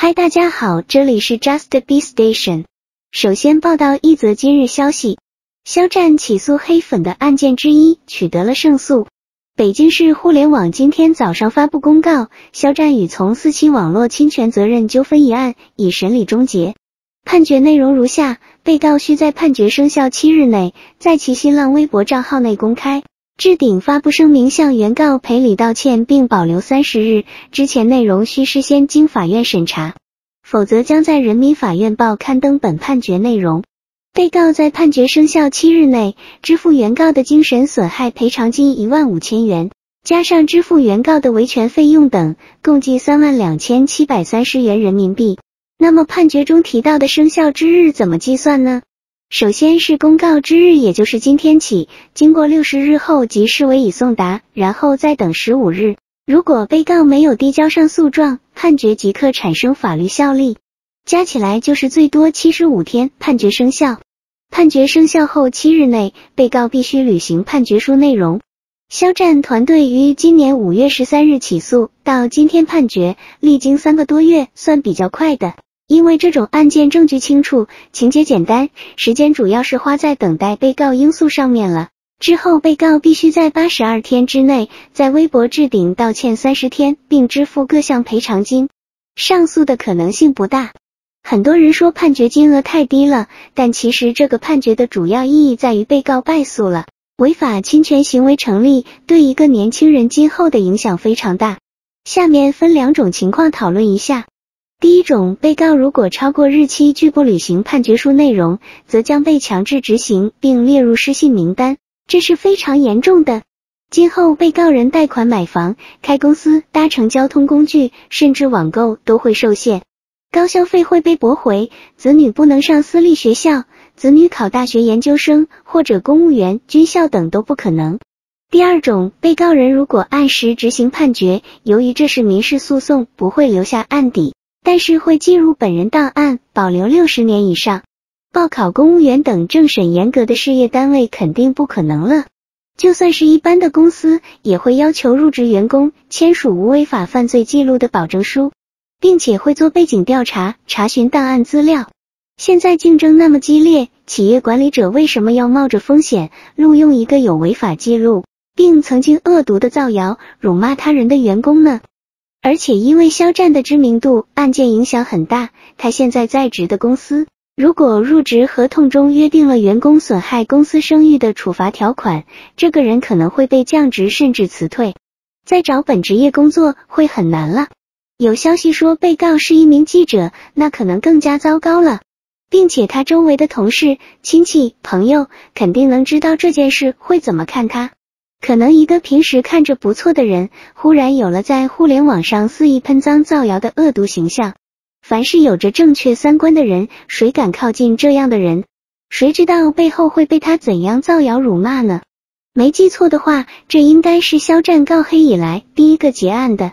嗨，大家好，这里是 Just Be Station。首先报道一则今日消息，肖战起诉黑粉的案件之一取得了胜诉。北京市互联网今天早上发布公告，肖战与从4起网络侵权责任纠纷一案已审理终结。判决内容如下，被告需在判决生效7日内，在其新浪微博账号内公开置顶发布声明向原告赔礼道歉，并保留30日，之前内容需事先经法院审查，否则将在人民法院报刊登本判决内容。被告在判决生效7日内支付原告的精神损害赔偿金15000元，加上支付原告的维权费用等，共计32730元人民币。那么判决中提到的生效之日怎么计算呢？首先是公告之日，也就是今天起，经过60日后即视为已送达，然后再等15日。如果被告没有递交上诉状，判决即刻产生法律效力，加起来就是最多75天，判决生效。判决生效后7日内，被告必须履行判决书内容。肖战团队于今年5月13日起诉，到今天判决，历经3个多月，算比较快的。因为这种案件证据清楚，情节简单，时间主要是花在等待被告应诉上面了。之后被告必须在82天之内在微博置顶道歉30天，并支付各项赔偿金。上诉的可能性不大。很多人说判决金额太低了，但其实这个判决的主要意义在于被告败诉了，违法侵权行为成立，对一个年轻人今后的影响非常大。下面分2种情况讨论一下。第一种，被告如果超过日期拒不履行判决书内容，则将被强制执行并列入失信名单，这是非常严重的。今后被告人贷款买房、开公司、搭乘交通工具，甚至网购都会受限，高消费会被驳回，子女不能上私立学校，子女考大学研究生或者公务员、军校等都不可能。第二种，被告人如果按时执行判决，由于这是民事诉讼，不会留下案底，但是会记入本人档案，保留60年以上。报考公务员等政审严格的事业单位肯定不可能了，就算是一般的公司，也会要求入职员工签署无违法犯罪记录的保证书，并且会做背景调查，查询档案资料。现在竞争那么激烈，企业管理者为什么要冒着风险录用一个有违法记录，并曾经恶毒的造谣、辱骂他人的员工呢？而且因为肖战的知名度，案件影响很大，他现在在职的公司，如果入职合同中约定了员工损害公司声誉的处罚条款，这个人可能会被降职甚至辞退，再找本职业工作会很难了。有消息说被告是一名记者，那可能更加糟糕了，并且他周围的同事、亲戚、朋友肯定能知道这件事会怎么看他。可能一个平时看着不错的人，忽然有了在互联网上肆意喷脏造谣的恶毒形象。凡是有着正确3观的人，谁敢靠近这样的人？谁知道背后会被他怎样造谣辱骂呢？没记错的话，这应该是肖战告黑以来第一个结案的。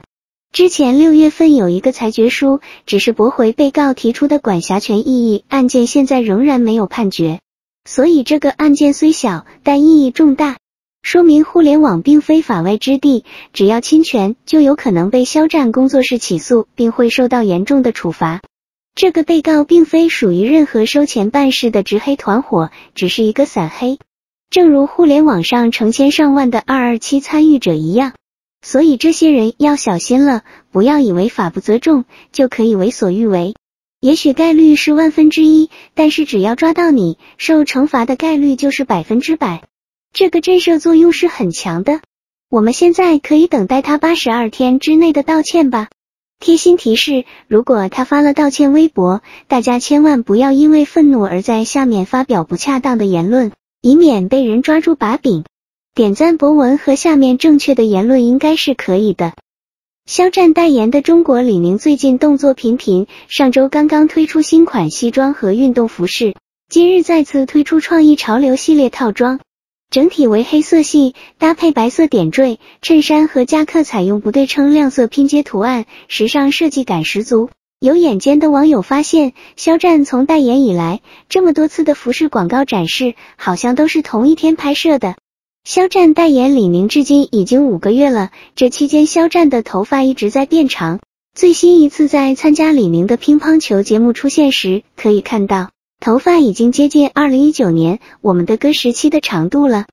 之前6月份有一个裁决书，只是驳回被告提出的管辖权异议，案件现在仍然没有判决。所以这个案件虽小，但意义重大。说明互联网并非法外之地，只要侵权就有可能被肖战工作室起诉，并会受到严重的处罚。这个被告并非属于任何收钱办事的直黑团伙，只是一个散黑，正如互联网上成千上万的227参与者一样。所以这些人要小心了，不要以为法不责众就可以为所欲为。也许概率是1/1000，但是只要抓到你，受惩罚的概率就是100%。这个震慑作用是很强的。我们现在可以等待他82天之内的道歉吧。贴心提示，如果他发了道歉微博，大家千万不要因为愤怒而在下面发表不恰当的言论，以免被人抓住把柄。点赞博文和下面正确的言论应该是可以的。肖战代言的中国李宁最近动作频频，上周刚刚推出新款西装和运动服饰，今日再次推出创意潮流系列套装。整体为黑色系，搭配白色点缀，衬衫和夹克采用不对称亮色拼接图案，时尚设计感十足。有眼尖的网友发现，肖战从代言以来，这么多次的服饰广告展示，好像都是同一天拍摄的。肖战代言李宁至今已经5个月了，这期间肖战的头发一直在变长，最新一次在参加李宁的乒乓球节目出现时，可以看到头发已经接近2019年我们的歌时期的长度了。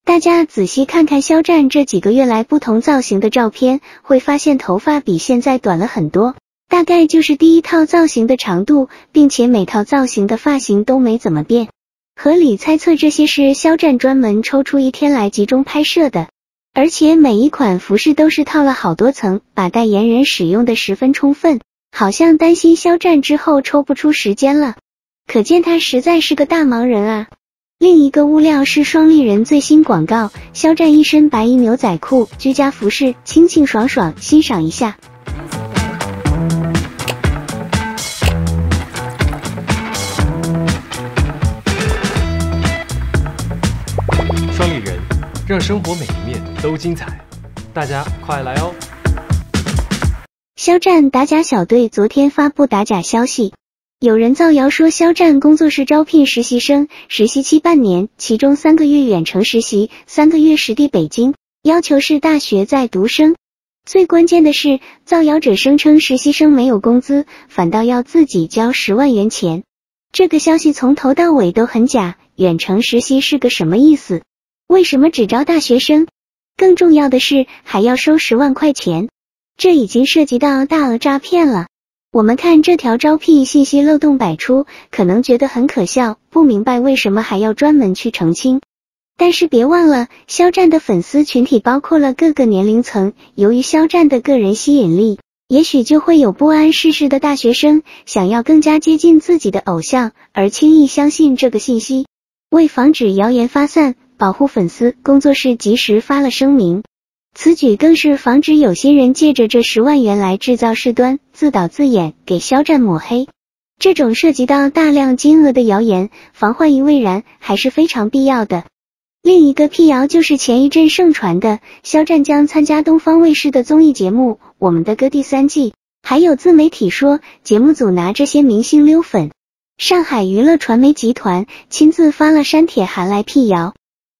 大家仔细看看肖战这几个月来不同造型的照片，会发现头发比现在短了很多，大概就是第一套造型的长度，并且每套造型的发型都没怎么变。合理猜测这些是肖战专门抽出一天来集中拍摄的，而且每一款服饰都是套了好多层，把代言人使用的十分充分，好像担心肖战之后抽不出时间了，可见他实在是个大忙人啊。另一个物料是双立人最新广告，肖战一身白衣牛仔裤，居家服饰，清清爽爽，欣赏一下。双立人，让生活每一面都精彩，大家快来哦！肖战打假小队昨天发布打假消息，有人造谣说肖战工作室招聘实习生，实习期半年，其中3个月远程实习，3个月实地北京，要求是大学在读生。最关键的是，造谣者声称实习生没有工资，反倒要自己交10万元钱。这个消息从头到尾都很假，远程实习是个什么意思？为什么只招大学生？更重要的是，还要收10万块钱，这已经涉及到大额诈骗了。我们看这条招聘信息漏洞百出，可能觉得很可笑，不明白为什么还要专门去澄清。但是别忘了，肖战的粉丝群体包括了各个年龄层，由于肖战的个人吸引力，也许就会有不谙世事的大学生想要更加接近自己的偶像，而轻易相信这个信息。为防止谣言发散，保护粉丝，工作室及时发了声明。此举更是防止有心人借着这10万元来制造事端，自导自演，给肖战抹黑。这种涉及到大量金额的谣言，防患于未然还是非常必要的。另一个辟谣就是前一阵盛传的肖战将参加东方卫视的综艺节目《我们的歌》第3季，还有自媒体说节目组拿这些明星溜粉。上海娱乐传媒集团亲自发了删帖函来辟谣，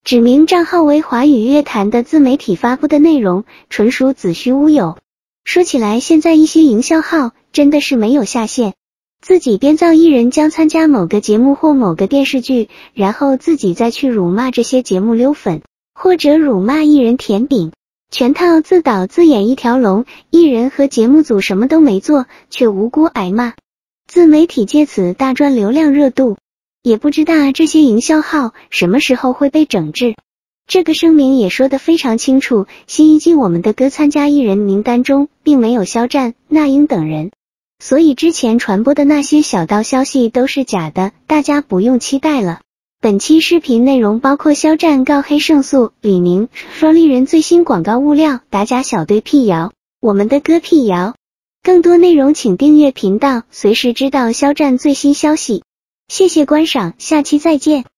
指明账号为华语乐坛的自媒体发布的内容纯属子虚乌有。说起来，现在一些营销号真的是没有下限，自己编造艺人将参加某个节目或某个电视剧，然后自己再去辱骂这些节目溜粉，或者辱骂艺人甜饼，全套自导自演一条龙，艺人和节目组什么都没做，却无辜挨骂。自媒体借此大赚流量热度，也不知道这些营销号什么时候会被整治。这个声明也说得非常清楚，新一季我们的歌参加艺人名单中并没有肖战、那英等人，所以之前传播的那些小道消息都是假的，大家不用期待了。本期视频内容包括肖战告黑胜诉、李宁、双立人最新广告物料、打假小队辟谣、我们的歌辟谣。更多内容请订阅频道，随时知道肖战最新消息。谢谢观赏，下期再见。